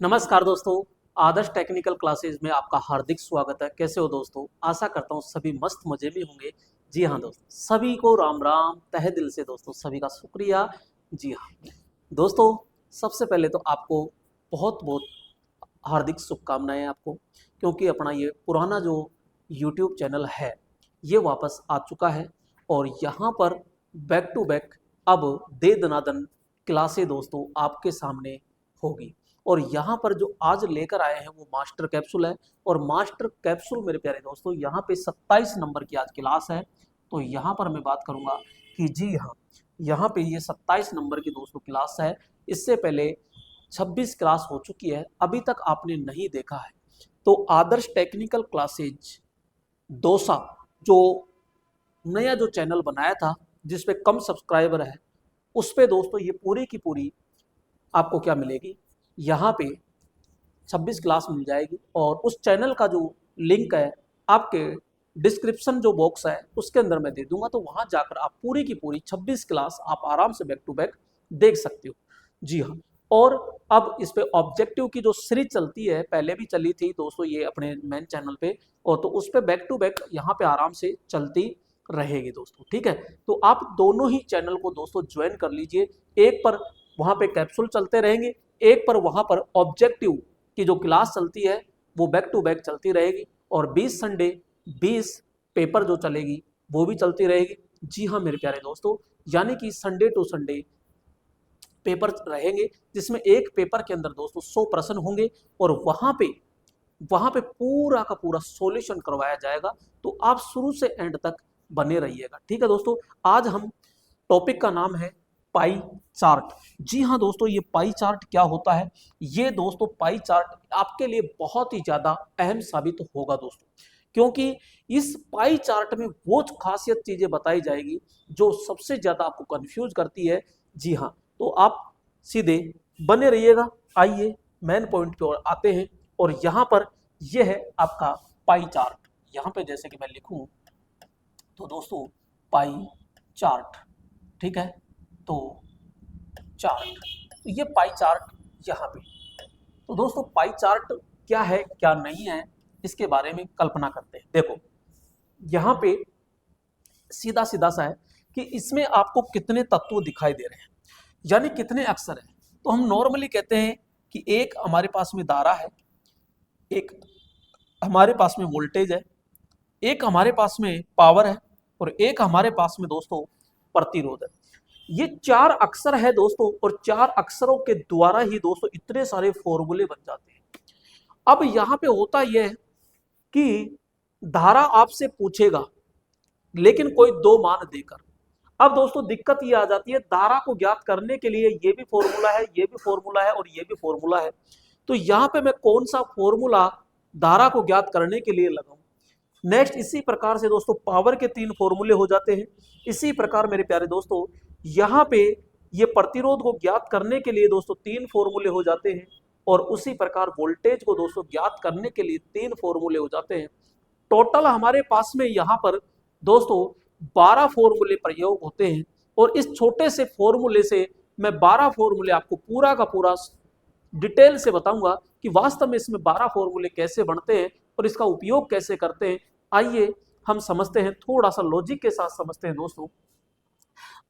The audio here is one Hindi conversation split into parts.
नमस्कार दोस्तों। आदर्श टेक्निकल क्लासेज में आपका हार्दिक स्वागत है। कैसे हो दोस्तों? आशा करता हूँ सभी मस्त मजे में होंगे। जी हाँ दोस्तों, सभी को राम राम तहे दिल से दोस्तों, सभी का शुक्रिया। जी हाँ दोस्तों, सबसे पहले तो आपको बहुत बहुत हार्दिक शुभकामनाएं आपको, क्योंकि अपना ये पुराना जो यूट्यूब चैनल है ये वापस आ चुका है और यहाँ पर बैक टू बैक अब दे दनादन क्लासें दोस्तों आपके सामने होगी। और यहाँ पर जो आज लेकर आए हैं वो मास्टर कैप्सूल है। और मास्टर कैप्सूल मेरे प्यारे दोस्तों यहाँ पे 27 नंबर की आज क्लास है। तो यहाँ पर मैं बात करूँगा कि जी हाँ, यहाँ पे ये 27 नंबर की दोस्तों क्लास है। इससे पहले 26 क्लास हो चुकी है, अभी तक आपने नहीं देखा है तो आदर्श टेक्निकल क्लासेज दोसा जो नया जो चैनल बनाया था जिसपे कम सब्सक्राइबर है, उस पे दोस्तों ये पूरी की पूरी आपको क्या मिलेगी, यहाँ पे 26 क्लास मिल जाएगी। और उस चैनल का जो लिंक है आपके डिस्क्रिप्शन जो बॉक्स है उसके अंदर मैं दे दूंगा, तो वहां जाकर आप पूरी की पूरी 26 क्लास आप आराम से बैक टू बैक देख सकते हो। जी हाँ। और अब इस पे ऑब्जेक्टिव की जो सीरीज चलती है, पहले भी चली थी दोस्तों ये अपने मेन चैनल पे, और तो उस पे बैक टू बैक यहाँ पे आराम से चलती रहेगी दोस्तों। ठीक है, तो आप दोनों ही चैनल को दोस्तों ज्वाइन कर लीजिए। एक पर वहाँ पे कैप्सूल चलते रहेंगे, एक पर वहाँ पर ऑब्जेक्टिव की जो क्लास चलती है वो बैक टू बैक चलती रहेगी। और 20 संडे 20 पेपर जो चलेगी वो भी चलती रहेगी। जी हाँ मेरे प्यारे दोस्तों, यानी कि संडे टू संडे पेपर रहेंगे, जिसमें एक पेपर के अंदर दोस्तों 100 प्रश्न होंगे और वहां पे पूरा का पूरा सॉल्यूशन करवाया जाएगा। तो आप शुरू से एंड तक बने रहिएगा। ठीक है दोस्तों, आज हम टॉपिक का नाम है पाई चार्ट। जी हाँ दोस्तों, ये पाई चार्ट क्या होता है? ये दोस्तों पाई चार्ट आपके लिए बहुत ही ज्यादा अहम साबित होगा दोस्तों, क्योंकि इस पाई चार्ट में वो खासियत चीजें बताई जाएगी जो सबसे ज्यादा आपको कंफ्यूज करती है। जी हाँ, तो आप सीधे बने रहिएगा। आइए मेन पॉइंट पे और आते हैं। और यहाँ पर यह है आपका पाई चार्ट। यहाँ पे जैसे कि मैं लिखूं तो दोस्तों पाई चार्ट, ठीक है, तो चार्ट, तो ये पाई चार्ट यहाँ पे। तो दोस्तों पाई चार्ट क्या है क्या नहीं है इसके बारे में कल्पना करते हैं। देखो यहाँ पे सीधा सीधा सा है कि इसमें आपको कितने तत्व दिखाई दे रहे हैं, यानी कितने अक्षर हैं। तो हम नॉर्मली कहते हैं कि एक हमारे पास में धारा है, एक हमारे पास में वोल्टेज है, एक हमारे पास में पावर है और एक हमारे पास में दोस्तों प्रतिरोध है। ये चार अक्षर है दोस्तों, और चार अक्षरों के द्वारा ही दोस्तों इतने सारे फॉर्मूले बन जाते हैं। अब यहाँ पे होता यह है कि धारा आपसे पूछेगा लेकिन कोई दो मान देकर। अब दोस्तों दिक्कत ये आ जाती है, धारा को ज्ञात करने के लिए ये भी फॉर्मूला है, ये भी फॉर्मूला है और ये भी फॉर्मूला है। तो यहाँ पे मैं कौन सा फॉर्मूला धारा को ज्ञात करने के लिए लगाऊं? नेक्स्ट इसी प्रकार से दोस्तों पावर के तीन फॉर्मूले हो जाते हैं। इसी प्रकार मेरे प्यारे दोस्तों यहाँ पे ये प्रतिरोध को ज्ञात करने के लिए दोस्तों तीन फॉर्मूले हो जाते हैं। और उसी प्रकार वोल्टेज को दोस्तों ज्ञात करने के लिए तीन फॉर्मूले हो जाते हैं। टोटल हमारे पास में यहाँ पर दोस्तों 12 फॉर्मूले प्रयोग होते हैं। और इस छोटे से फॉर्मूले से मैं 12 फॉर्मूले आपको पूरा का पूरा डिटेल से बताऊंगा कि वास्तव में इसमें 12 फॉर्मूले कैसे बनते हैं और इसका उपयोग कैसे करते हैं। आइए हम समझते हैं, थोड़ा सा लॉजिक के साथ समझते हैं दोस्तों।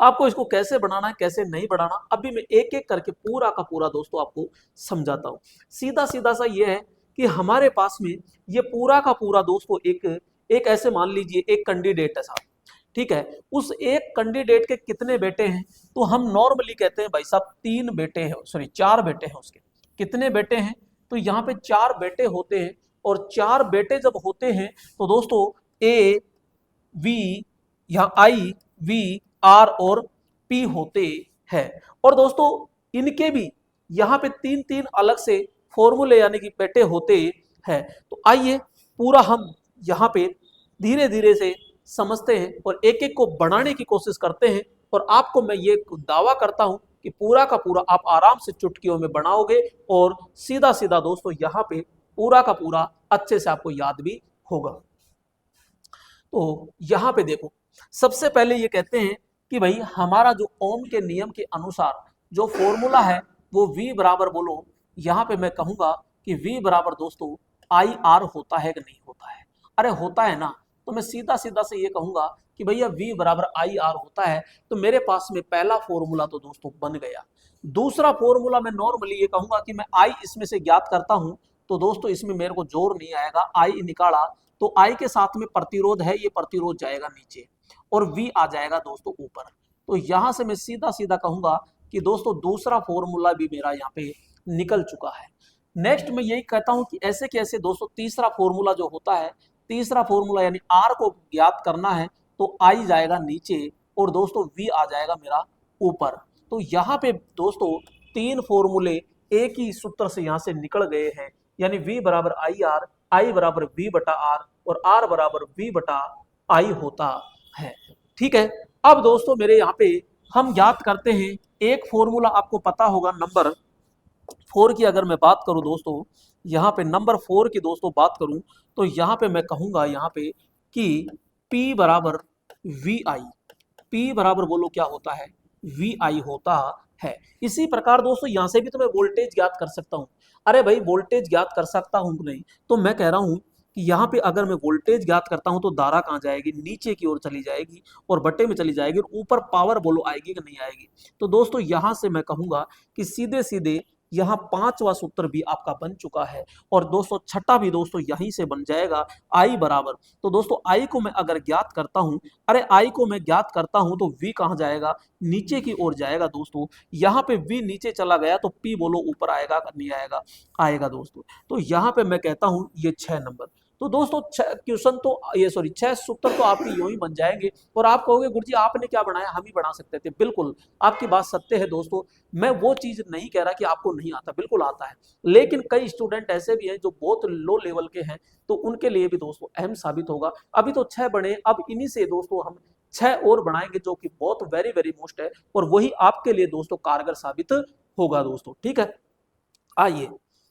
आपको इसको कैसे बनाना है कैसे नहीं बनाना, अभी मैं एक एक करके पूरा का पूरा दोस्तों आपको समझाता हूँ। सीधा सीधा सा ये है कि हमारे पास में ये पूरा का पूरा दोस्तों एक ऐसे मान लीजिए एक कैंडिडेट है साहब, ठीक है। उस एक कैंडिडेट के कितने बेटे हैं? तो हम नॉर्मली कहते हैं भाई साहब तीन बेटे हैं, सॉरी 4 बेटे हैं उसके। कितने बेटे हैं? तो यहाँ पे 4 बेटे होते हैं। और 4 बेटे जब होते हैं तो दोस्तों ए वी या आई वी आर और पी होते हैं। और दोस्तों इनके भी यहाँ पे तीन तीन अलग से फॉर्मूले यानी कि बेटे होते हैं। तो आइए पूरा हम यहाँ पे धीरे धीरे से समझते हैं और एक एक को बनाने की कोशिश करते हैं। और आपको मैं ये दावा करता हूं कि पूरा का पूरा आप आराम से चुटकियों में बनाओगे और सीधा सीधा दोस्तों यहाँ पे पूरा का पूरा अच्छे से आपको याद भी होगा। तो यहाँ पे देखो, सबसे पहले ये कहते हैं कि भाई हमारा जो ओम के नियम के अनुसार जो फॉर्मूला है वो V बराबर बोलो यहाँ पे मैं कहूंगा कि V बराबर दोस्तों आई आर होता है कि नहीं होता है। अरे होता है ना, तो मैं सीधा सीधा से ये कहूंगा कि भैया V बराबर आई आर होता है। तो मेरे पास में पहला फॉर्मूला तो दोस्तों बन गया। दूसरा फॉर्मूला मैं नॉर्मली ये कहूंगा कि मैं आई इसमें से ज्ञात करता हूं, तो दोस्तों इसमें मेरे को जोर नहीं आएगा। आई निकाला तो आई के साथ में प्रतिरोध है, ये प्रतिरोध जाएगा नीचे और V आ जाएगा दोस्तों ऊपर। तो यहां से मैं सीधा सीधा कहूंगा कि दोस्तों दूसरा फॉर्मूला भी मेरा यहाँ पे निकल चुका है। नेक्स्ट मैं यही कहता हूं कि ऐसे कैसे दोस्तों तीसरा फॉर्मूला जो होता है, तीसरा फॉर्मूला यानी आर को ज्ञात करना है, तो आई जाएगा नीचे और दोस्तों V आ जाएगा मेरा ऊपर। तो यहाँ पे दोस्तों तीन फॉर्मूले एक ही सूत्र से यहाँ से निकल गए हैं, यानी V बराबर आई आर, आई बराबर V बटा आर और आर बराबर V बटा आई होता है। ठीक है, अब दोस्तों मेरे यहाँ पे हम ज्ञात करते हैं एक फॉर्मूला, आपको पता होगा नंबर 4 की अगर मैं बात करूं दोस्तों, यहाँ पे नंबर 4 की दोस्तों बात करूं, तो यहाँ पे मैं कहूंगा यहाँ पे कि P बराबर वी आई, P बराबर बोलो क्या होता है, वी आई होता है। इसी प्रकार दोस्तों यहाँ से भी तो मैं वोल्टेज ज्ञात कर सकता हूँ। अरे भाई वोल्टेज ज्ञात कर सकता हूँ नहीं, तो मैं कह रहा हूँ कि यहाँ पे अगर मैं वोल्टेज ज्ञात करता हूँ तो धारा कहाँ जाएगी, नीचे की ओर चली जाएगी और बट्टे में चली जाएगी और ऊपर पावर बोलो आएगी कि नहीं आएगी। तो दोस्तों यहाँ से मैं कहूंगा कि सीधे सीधे यहाँ पांचवा सूत्र भी आपका बन चुका है और दोस्तों छठा भी दोस्तों यहीं से बन जाएगा, आई बराबर। तो दोस्तों आई को मैं अगर ज्ञात करता हूं, अरे आई को मैं ज्ञात करता हूं तो V कहां जाएगा, नीचे की ओर जाएगा दोस्तों। यहाँ पे V नीचे चला गया तो P बोलो ऊपर आएगा नहीं आएगा, आएगा दोस्तों। तो यहाँ पे मैं कहता हूं ये 6 नंबर। तो दोस्तों 6 क्वेश्चन तो ये सॉरी 6 सूत्र तो आपके यूं ही बन जाएंगे और आप कहोगे गुरुजी आपने क्या बनाया, हम ही बना सकते थे। बिल्कुल आपकी बात सत्य है दोस्तों, मैं वो चीज नहीं कह रहा कि आपको नहीं आता, बिल्कुल आता है। लेकिन कई स्टूडेंट ऐसे भी हैं जो बहुत लो लेवल के हैं, तो उनके लिए भी दोस्तों अहम साबित होगा। अभी तो 6 बने, अब इन्हीं से दोस्तों हम 6 और बनाएंगे जो कि बहुत वेरी वेरी मोस्ट है और वही आपके लिए दोस्तों कारगर साबित होगा दोस्तों। ठीक है, आइए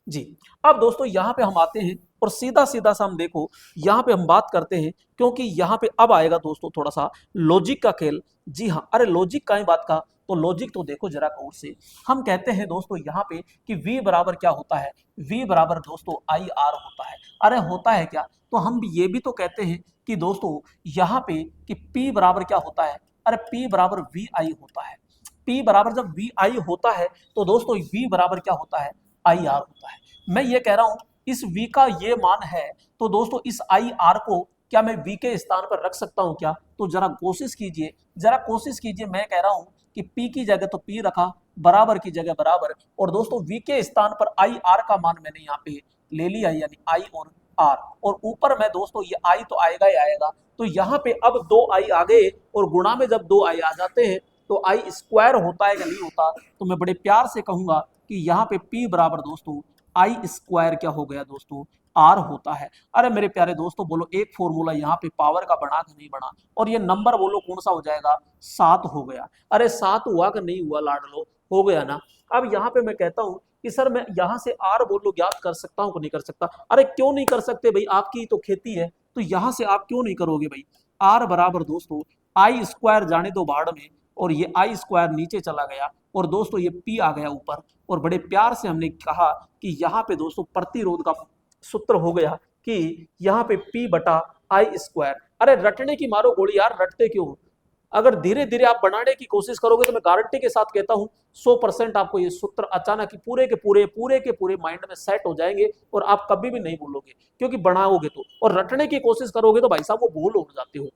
जी। अब दोस्तों यहाँ पे हम आते हैं और सीधा सीधा सा हम देखो यहाँ पे हम बात करते हैं, क्योंकि यहाँ पे अब आएगा दोस्तों थोड़ा सा लॉजिक का खेल। जी हाँ, अरे लॉजिक का ही बात का, तो लॉजिक तो देखो जरा गौर से। हम कहते हैं दोस्तों यहाँ पे कि V बराबर क्या होता है, V बराबर दोस्तों आई आर होता है। अरे होता है क्या, तो हम ये भी तो कहते हैं कि दोस्तों यहाँ पे कि P बराबर क्या होता है, अरे P बराबर वी आई होता है। P बराबर जब वी आई होता है तो दोस्तों V बराबर क्या होता है, आई आर होता है। मैं ये कह रहा हूं इस V का ये मान है, तो दोस्तों इस आई आर को क्या मैं V के स्थान पर रख सकता हूं क्या, तो जरा कोशिश कीजिए, जरा कोशिश कीजिए। मैं कह रहा हूं कि P की जगह तो P रखा, बराबर की जगह बराबर, और दोस्तों V के स्थान पर आई आर का मान मैंने यहाँ पे ले लिया, यानी आई और आर, और ऊपर में दोस्तों ये आई तो आएगा ही आएगा। तो यहाँ पे अब 2 आई आ गए और गुणा में जब 2 आई आ जाते हैं तो आई स्क्वायर होता है कि नहीं होता, तो मैं बड़े प्यार से कहूंगा कि यहाँ पे P बराबर दोस्तों आई स्क्वायर क्या हो गया दोस्तों, आर होता है। अरे मेरे प्यारे दोस्तों बोलो एक फॉर्मूला यहाँ पे पावर का बना कि नहीं बना, और ये नंबर बोलो कौन सा हो जाएगा, 7 हो गया। अरे 7 हुआ कि नहीं हुआ लाडलो, हो गया ना। अब यहाँ पे मैं कहता हूँ कि सर मैं यहाँ से आर बोलो ज्ञात कर सकता हूँ कि नहीं कर सकता, अरे क्यों नहीं कर सकते भाई, आपकी तो खेती है, तो यहाँ से आप क्यों नहीं करोगे भाई। आर बराबर दोस्तों आई स्क्वायर जाने दो भाड़ में, और ये आई स्क्वायर नीचे चला गया और दोस्तों ये P आ गया ऊपर, और बड़े प्यार से हमने कहा कि यहाँ पे दोस्तों प्रतिरोध का सूत्र हो गया कि यहाँ पे P बटा आई स्क्वायर। अरे रटने की मारो गोली यार, रटते क्यों हो? अगर धीरे धीरे आप बनाने की कोशिश करोगे तो मैं गारंटी के साथ कहता हूँ 100% आपको ये सूत्र अचानक ही पूरे के पूरे माइंड में सेट हो जाएंगे और आप कभी भी नहीं भूलोगे, क्योंकि बनाओगे तो, और रटने की कोशिश करोगे तो भाई साहब वो भूल हो जाते हो।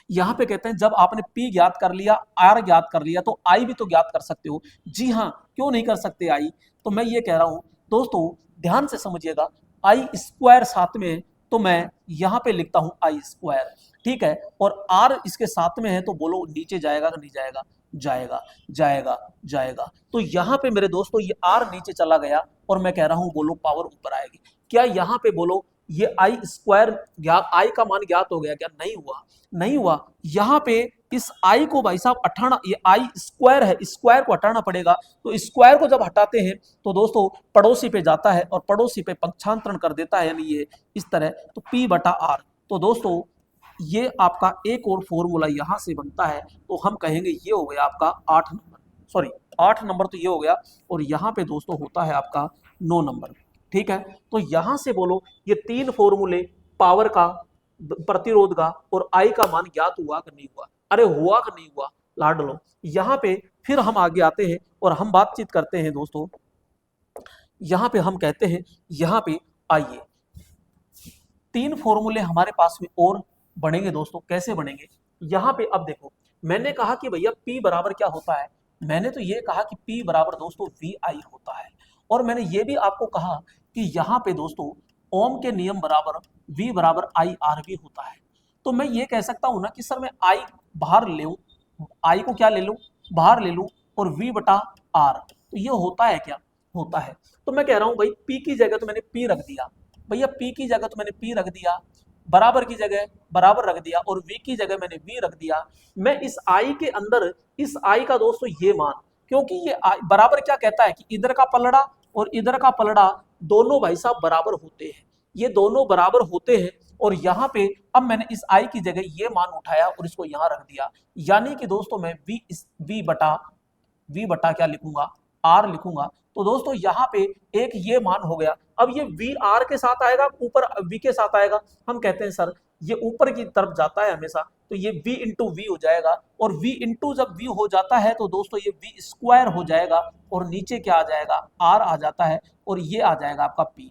यहाँ पे कहते हैं जब आपने P ज्ञात कर लिया, R ज्ञात कर लिया, तो I भी तो ज्ञात कर सकते हो। जी हाँ, क्यों नहीं कर सकते I, तो मैं ये कह रहा हूं दोस्तों ध्यान से समझिएगा, आई स्क्वायर साथ में है तो मैं यहाँ पे लिखता हूं आई स्क्वायर, ठीक है, और R इसके साथ में है तो बोलो नीचे जाएगा कि नहीं जाएगा, जाएगा जाएगा जाएगा। तो यहाँ पे मेरे दोस्तों ये R नीचे चला गया और मैं कह रहा हूं बोलो पावर ऊपर आएगी। क्या यहाँ पे बोलो ये आई स्क्वायर ज्ञात, आई का मान ज्ञात हो गया क्या, नहीं हुआ, नहीं हुआ। यहाँ पे इस आई को भाई साहब हटाना, ये आई स्क्वायर है, स्क्वायर को हटाना पड़ेगा, तो स्क्वायर को जब हटाते हैं तो दोस्तों पड़ोसी पे जाता है और पड़ोसी पे पक्षांतरण कर देता है, यानी ये इस तरह, तो P बटा आर। तो दोस्तों ये आपका एक और फॉर्मूला यहां से बनता है, तो हम कहेंगे ये हो गया आपका 8 नंबर, सॉरी 8 नंबर तो ये हो गया, और यहाँ पे दोस्तों होता है आपका 9 नंबर। ठीक है, तो यहां से बोलो ये 3 फॉर्मूले, पावर का, प्रतिरोध का और आई का मान ज्ञात हुआ कि नहीं हुआ? अरे हुआ कि नहीं हुआ लाड लो। यहाँ पे फिर हम आगे आते हैं और हम बातचीत करते हैं दोस्तों। यहाँ पे हम कहते हैं, यहाँ पे आइए 3 फॉर्मूले हमारे पास में और बनेंगे दोस्तों। कैसे बनेंगे? यहाँ पे अब देखो, मैंने कहा कि भैया P बराबर क्या होता है? मैंने तो ये कहा कि P बराबर दोस्तों VI होता है, और मैंने ये भी आपको कहा कि यहाँ पे दोस्तों ओम के नियम बराबर V बराबर IR भी होता है। तो मैं ये कह सकता हूँ ना कि सर मैं I बाहर ले लूँ, I को क्या ले लूँ, बाहर ले लूँ, और V बटा R, तो ये होता है क्या? होता है। तो मैं कह रहा हूँ भाई P की जगह तो मैंने P रख दिया, भैया P की जगह तो मैंने P रख दिया, बराबर की जगह बराबर रख दिया, और V की जगह मैंने V रख दिया। मैं इस I के अंदर, इस I का दोस्तों ये मान, क्योंकि ये I बराबर क्या कहता है कि इधर का पलड़ा और इधर का पलड़ा दोनों भाई साहब बराबर होते हैं, ये दोनों बराबर होते हैं। और यहाँ पे अब मैंने इस I की जगह ये मान उठाया और इसको यहाँ रख दिया, यानी कि दोस्तों मैं V बटा क्या लिखूंगा, R लिखूंगा। तो दोस्तों यहाँ पे एक ये मान हो गया। अब ये V R के साथ आएगा, ऊपर V के साथ आएगा। हम कहते हैं सर ये ऊपर की तरफ जाता है हमेशा, तो ये V इंटू वी हो जाएगा, और V इंटू जब V हो जाता है तो दोस्तों ये V स्क्वायर हो जाएगा, और नीचे क्या आ जाएगा, R आ जाता है, और ये आ जाएगा आपका P।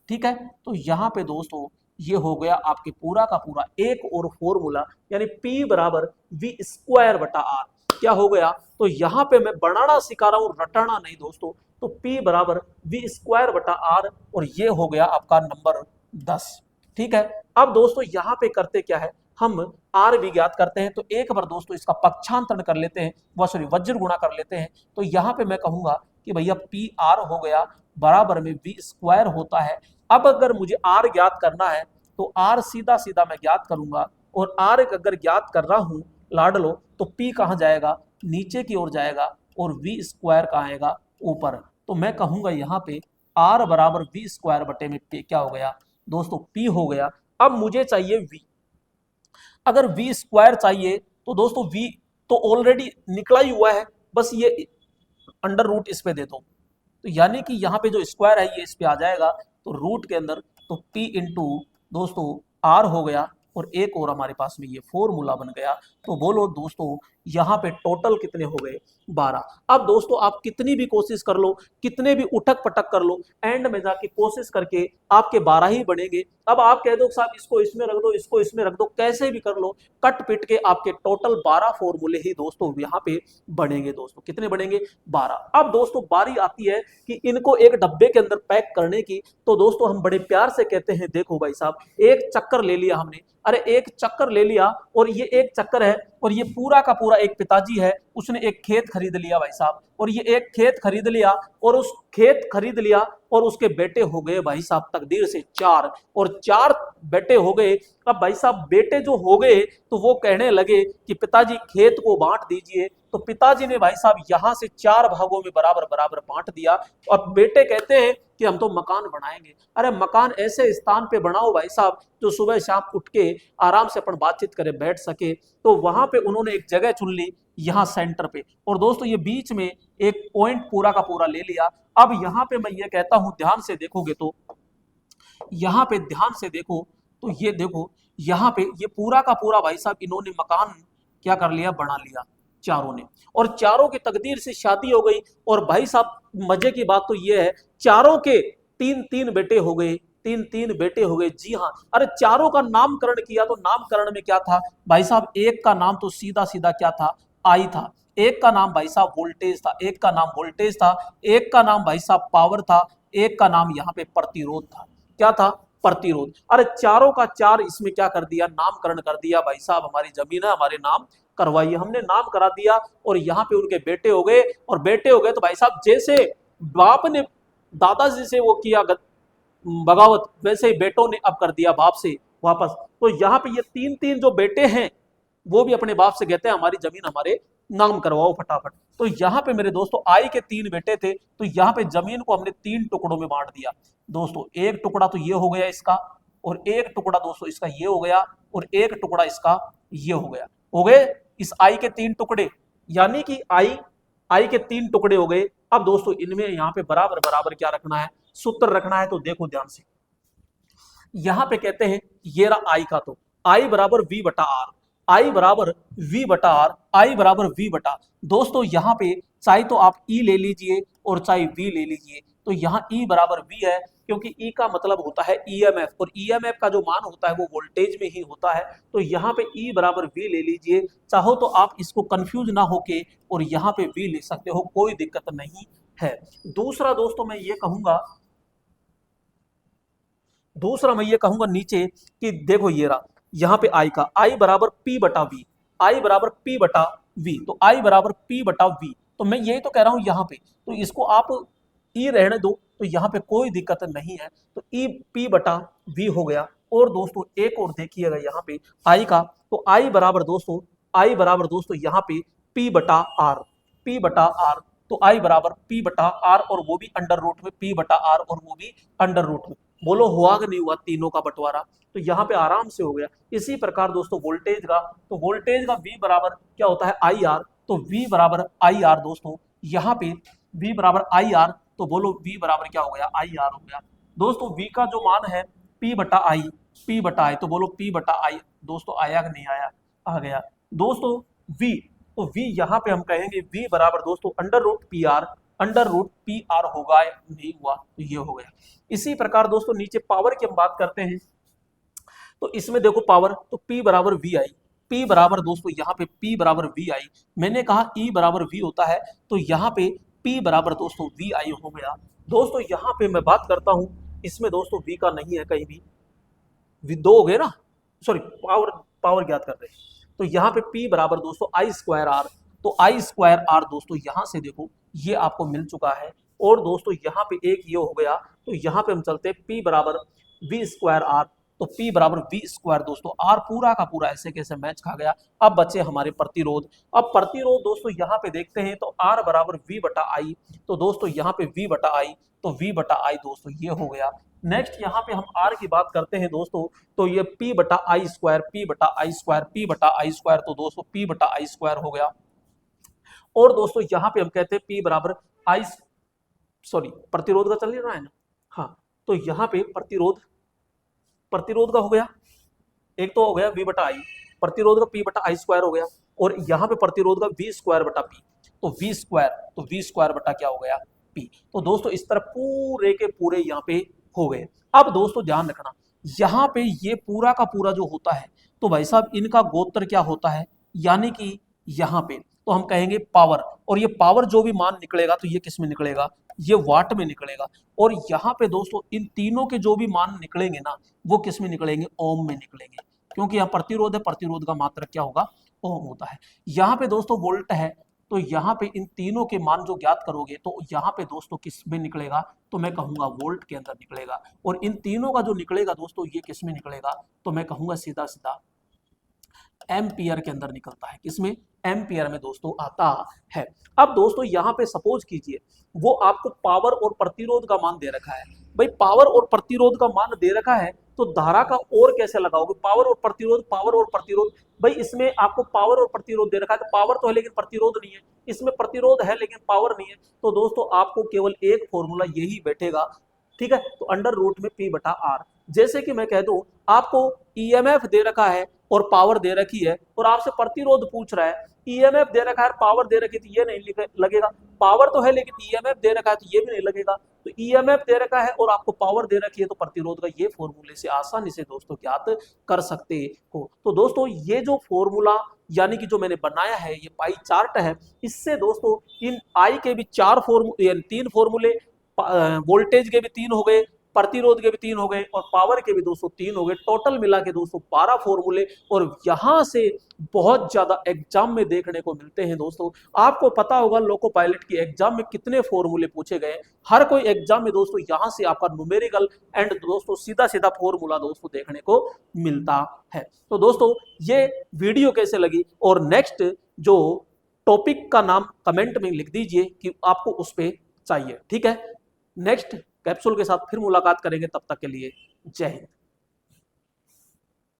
ठीक है, तो यहाँ पे दोस्तों ये हो गया आपके पूरा का पूरा एक और फॉर्मूला, यानी P बराबर V स्क्वायर बटा R। क्या हो गया? तो यहाँ पे मैं बनाना सिखा रहा हूँ, रटाना नहीं दोस्तों। तो P बराबर V स्क्वायर बटा R, और ये हो गया आपका नंबर 10। ठीक है, अब दोस्तों यहाँ पे करते क्या है, हम R भी ज्ञात करते हैं। तो एक बार दोस्तों इसका पक्षांतरण कर लेते हैं, सॉरी वज्र गुणा कर लेते हैं। तो यहाँ पे मैं कहूंगा कि भैया P R हो गया बराबर में V स्क्वायर होता है। अब अगर मुझे R ज्ञात करना है तो R सीधा सीधा मैं ज्ञात करूंगा, और R अगर ज्ञात कर रहा हूं लाड लो, तो P कहाँ जाएगा, नीचे की ओर जाएगा, और V स्क्वायर कहाँ आएगा, ऊपर। तो मैं कहूंगा यहाँ पे R बराबर V स्क्वायर बटे में P क्या हो गया दोस्तों, P हो गया। अब मुझे चाहिए V, अगर V स्क्वायर चाहिए तो दोस्तों V तो ऑलरेडी निकला ही हुआ है, बस ये अंडर रूट इस पे दे दो, तो यानी कि यहाँ पे जो स्क्वायर है ये इस पे आ जाएगा, तो रूट के अंदर, तो P इंटू दोस्तों R हो गया, और एक और हमारे पास में ये फॉर्मूला बन गया। तो बोलो दोस्तों यहाँ पे टोटल कितने हो गए, 12। अब दोस्तों आप कितनी भी कोशिश कर लो, कितने भी उठक पटक कर लो, एंड में जाके कोशिश करके आपके 12 ही बनेंगे। अब आप कह दो साहब इसको इसमें रख दो, इसको इसमें रख दो, कैसे भी कर लो, कट पिट के आपके टोटल 12 फॉर्मूले ही दोस्तों यहाँ पे बनेंगे। दोस्तों कितने बनेंगे, 12। अब दोस्तों बारी आती है कि इनको एक डब्बे के अंदर पैक करने की। तो दोस्तों हम बड़े प्यार से कहते हैं, देखो भाई साहब एक चक्कर ले लिया हमने, अरे एक चक्कर ले लिया, और ये एक चक्कर है, और ये पूरा का पूरा एक पिताजी है, उसने एक खेत खरीद लिया भाई साहब, और ये एक खेत खरीद लिया, और उस खेत खरीद लिया, और उसके बेटे हो गए भाई साहब तकदीर से 4, और 4 बेटे हो गए। अब भाई साहब बेटे जो हो गए तो वो कहने लगे कि पिताजी खेत को बांट दीजिए। तो पिताजी ने भाई साहब यहां से 4 भागों में बराबर बराबर बांट दिया, और बेटे कहते हैं कि हम तो मकान बनाएंगे। अरे मकान ऐसे स्थान पे बनाओ भाई साहब जो सुबह शाम उठ के आराम से अपन बातचीत करे बैठ सके। तो वहां पे उन्होंने एक जगह चुन ली, यहाँ सेंटर पे, और दोस्तों ये बीच में एक पॉइंट पूरा का पूरा ले लिया। अब यहाँ पे मैं ये कहता हूं, ध्यान से देखोगे तो, यहाँ पे ध्यान से देखो तो ये देखो, यहाँ पे ये पूरा का पूरा भाई साहब इन्होंने मकान क्या कर लिया, बना लिया चारों ने, और चारों की तकदीर से शादी हो गई। और भाई साहब मजे की बात तो ये है, चारों के 3-3 बेटे हो गए, 3-3 बेटे हो गए। जी हाँ, अरे चारों का नामकरण किया, तो नामकरण में क्या था भाई साहब, एक का नाम तो सीधा सीधा क्या था, आई था, एक का नाम भाई साहब वोल्टेज था, एक का नाम वोल्टेज था, एक का नाम भाई साहब पावर था, एक का नाम यहाँ पे प्रतिरोध था। क्या था, प्रतिरोध। अरे चारों का 4 इसमें क्या कर दिया, नामकरण कर दिया भाई साहब। हमारी जमीन है, हमारे नाम करवाइए, हमने नाम करा दिया, और यहाँ पे उनके बेटे हो गए, और बेटे हो गए तो भाई साहब जैसे बाप ने दादाजी से वो किया बगावत, वैसे ही बेटों ने अब कर दिया बाप से वापस। तो यहाँ पे ये 3-3 जो बेटे हैं वो भी अपने बाप से कहते हैं हमारी जमीन हमारे नाम करवाओ फटाफट। तो यहाँ पे मेरे दोस्तों आई के 3 बेटे थे, तो यहाँ पे जमीन को हमने 3 टुकड़ों में बांट दिया। दोस्तों एक टुकड़ा तो ये हो गया इसका, और एक टुकड़ा दोस्तों इसका ये हो गया, और एक टुकड़ा इसका ये हो गया, हो गए इस आई के 3 टुकड़े। यानी कि आई आई के 3 टुकड़े हो गए। अब दोस्तों इनमें यहाँ पे बराबर बराबर क्या रखना है, सूत्र रखना है। तो देखो ध्यान से, यहां पे कहते हैं ये रहा आई का, तो आई बराबर वी बटा आर, आई बराबर वी बटा आर, आई बराबर वी बटा। दोस्तों यहां पे चाहे तो आप ई ले लीजिए और चाहे वी ले लीजिए, तो यहाँ ई बराबर वी है, क्योंकि ई का मतलब होता है ईएमएफ, और ईएमएफ का जो मान होता है वो वोल्टेज में ही होता है। तो यहाँ पे ई बराबर वी ले लीजिए, चाहो तो आप इसको कंफ्यूज ना होके और यहाँ पे वी ले सकते हो, कोई दिक्कत नहीं है। दूसरा दोस्तों मैं ये कहूंगा, नीचे कि देखो ये रहा, यहाँ पे आई का, आई बराबर पी बटा वी, आई बराबर पी बटा वी, तो आई बराबर पी बटा वी। तो मैं यही तो कह रहा हूं यहाँ पे, तो इसको आप ई रहने दो, तो यहाँ पे कोई दिक्कत नहीं है। तो ई पी बटा वी हो गया। और दोस्तों एक और देखिएगा यहाँ पे आई का, तो आई बराबर दोस्तों यहाँ पे पी बटा आर, पी बटा आर। तो आई बराबर पी बटा आर, और वो भी अंडर रूट में, पी बटा आर और वो भी अंडर रूट में। बोलो हुआ कि नहीं हुआ तीनों का बंटवारा, तो यहाँ पे आराम से हो गया। इसी प्रकार दोस्तों वोल्टेज का, तो वोल्टेज का V बराबर क्या होता है आई आर, तो V बराबर आई आर दोस्तों, यहाँ पे V बराबर आई आर, तो बोलो V बराबर क्या हो गया आई आर हो गया। दोस्तों V का जो मान है P बटा आई, P बटा आई, तो बोलो P बटा आई। दोस्तों आया कि नहीं आया, आ गया। दोस्तों V, तो V यहाँ पे हम कहेंगे V बराबर दोस्तों under root P R, under root P R होगा, नहीं हुआ तो ये हो गया। इसी प्रकार दोस्तों नीचे पावर की हम बात करते हैं, तो इसमें देखो पावर, तो P बराबर वी आई, P बराबर दोस्तों यहाँ पे P बराबर वी आई, मैंने कहा E बराबर V होता है, तो यहाँ पे P बराबर दोस्तों वी आई हो गया। दोस्तों यहाँ पे मैं बात करता हूं, इसमें दोस्तों V का नहीं है कहीं भी, दो हो गए ना, सॉरी पावर, पावर ज्ञात करते हैं। तो यहाँ पे P बराबर दोस्तों आई स्क्वायर आर, तो आई स्क्वायर आर दोस्तों यहाँ से देखो ये आपको मिल चुका है। और दोस्तों यहाँ पे एक ये हो गया, तो यहाँ पे हम चलते हैं P बराबर वी स्क्वायर आर, तो P बराबर वी स्क्वायर दोस्तों, आर पूरा का पूरा ऐसे कैसे मैच खा गया। अब बचे हमारे प्रतिरोध, अब प्रतिरोध दोस्तों यहाँ पे देखते हैं, तो आर बराबर वी बटा आई, तो दोस्तों यहाँ पे वी बटा आई, तो वी बटा आई दोस्तों ये हो गया। नेक्स्ट यहाँ पे हम आर की बात करते हैं दोस्तों, तो ये P बटा आई स्क्वायर, P बटा आई स्क्वायर, P बटा आई स्क्वायर, तो दोस्तों P बटा आई स्क्वायर हो गया। और दोस्तों यहाँ पे हम कहते हैं P बराबर आई, सॉरी प्रतिरोध का चल रहा है ना, हाँ, तो यहाँ पे प्रतिरोध का हो गया, एक तो हो गया V बटा आई, प्रतिरोध का P बटा आई स्क्वायर हो गया, और यहाँ पे प्रतिरोध का V स्क्वायर बटा P, तो V स्क्वायर बटा क्या हो गया P। तो दोस्तों इस तरह पूरे के पूरे यहाँ पे हो गए। अब दोस्तों ध्यान रखना, यहाँ पे ये पूरा का पूरा जो होता है, तो भाई साहब इनका गोत्र क्या होता है, यानी कि यहाँ पे तो हम कहेंगे पावर, और ये पावर जो भी मान निकलेगा तो ये किस में निकलेगा, ये वाट में निकलेगा। और यहाँ पे दोस्तों इन तीनों के जो भी मान निकलेंगे ना, वो किस में निकलेंगे, ओम में निकलेंगे, क्योंकि यहाँ प्रतिरोध है, प्रतिरोध का मात्रक क्या होगा, ओम होता है। यहाँ पे दोस्तों वोल्ट है, तो यहाँ पे इन तीनों के मान जो ज्ञात करोगे, तो यहाँ पे दोस्तों किस में निकलेगा, तो मैं कहूंगा वोल्ट के अंदर निकलेगा। और इन तीनों का जो निकलेगा दोस्तों, ये किस में निकलेगा, तो मैं कहूंगा सीधा सीधा एम्पियर के अंदर निकलता है, किसमें, एम्पियर में दोस्तों आता है। अब दोस्तों यहाँ पे सपोज कीजिए वो आपको पावर और प्रतिरोध का मान दे रखा है, भाई पावर और प्रतिरोध का मान दे रखा है, तो धारा का और कैसे लगाओगे, पावर और प्रतिरोध, पावर और प्रतिरोध, भाई इसमें आपको पावर और प्रतिरोध दे रखा है, तो पावर तो है लेकिन प्रतिरोध नहीं है, इसमें प्रतिरोध है लेकिन पावर नहीं है, तो दोस्तों आपको केवल एक फॉर्मूला यही बैठेगा, ठीक है। तो अंडर रूट में P बटा आर, जैसे कि मैं कह दूं आपको ईएमएफ दे रखा है और पावर दे रखी है, और आपसे प्रतिरोध पूछ रहा है, ईएमएफ दे रखा है पावर दे रखी, तो ये नहीं लगेगा, पावर तो है लेकिन ईएमएफ दे रखा है तो ये भी नहीं लगेगा। तो ईएमएफ दे रखा है और आपको पावर दे रखी है, तो प्रतिरोध का ये फॉर्मूले से आसानी से दोस्तों ज्ञात कर सकते हो। तो दोस्तों ये जो फॉर्मूला यानी कि जो मैंने बनाया है, ये पाई चार्ट है, इससे दोस्तों इन आई के भी तीन फॉर्मूले, वोल्टेज के भी 3 हो गए, प्रतिरोध के भी 3 हो गए, और पावर के भी 203 हो गए, टोटल मिला के 212 फॉर्मूले। और यहां से बहुत ज्यादा एग्जाम में देखने को मिलते हैं दोस्तों। आपको पता होगा लोको पायलट की एग्जाम में कितने फॉर्मूले पूछे गए, हर कोई एग्जाम में दोस्तों यहां से आपका न्यूमेरिकल एंड दोस्तों सीधा सीधा फॉर्मूला दोस्तों देखने को मिलता है। तो दोस्तों ये वीडियो कैसे लगी, और नेक्स्ट जो टॉपिक का नाम कमेंट में लिख दीजिए कि आपको उस पर चाहिए, ठीक है। नेक्स्ट कैप्सूल के साथ फिर मुलाकात करेंगे, तब तक के लिए जय हिंद।